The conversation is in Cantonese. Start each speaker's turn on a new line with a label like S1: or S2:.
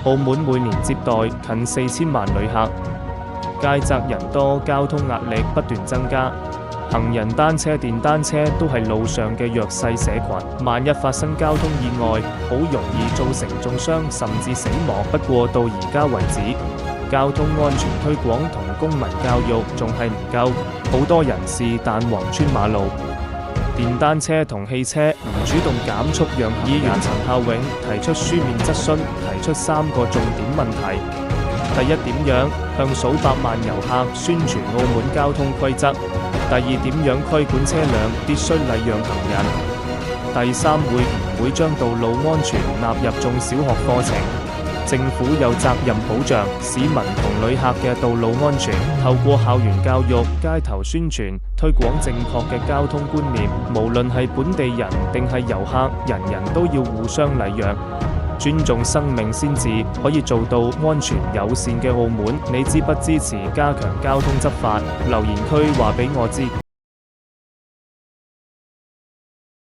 S1: 澳門每年接待近4000萬旅客，街窄人多，交通壓力不斷增加。行人單車、電單車都係路上嘅弱勢社群，萬一發生交通意外，好容易造成重傷甚至死亡。不過到而家為止，交通安全推廣同公民教育仲係唔夠，好多人士彈橫穿馬路。電單車同汽車唔主動減速讓行人。議員陳孝永提出書面質詢，提出3個重點問題：第一，點樣向數百萬遊客宣傳澳門交通規則？第二，點樣規管車輛必須禮讓行人？第三，會唔會將道路安全納入中小學課程？政府有責任保障市民同旅客嘅道路安全，透過校園教育、街頭宣傳，推廣正確嘅交通觀念。無論係本地人定係遊客，人人都要互相禮讓，尊重生命，先至可以做到安全友善嘅澳門。你支不支持加強交通執法？留言區話俾我知。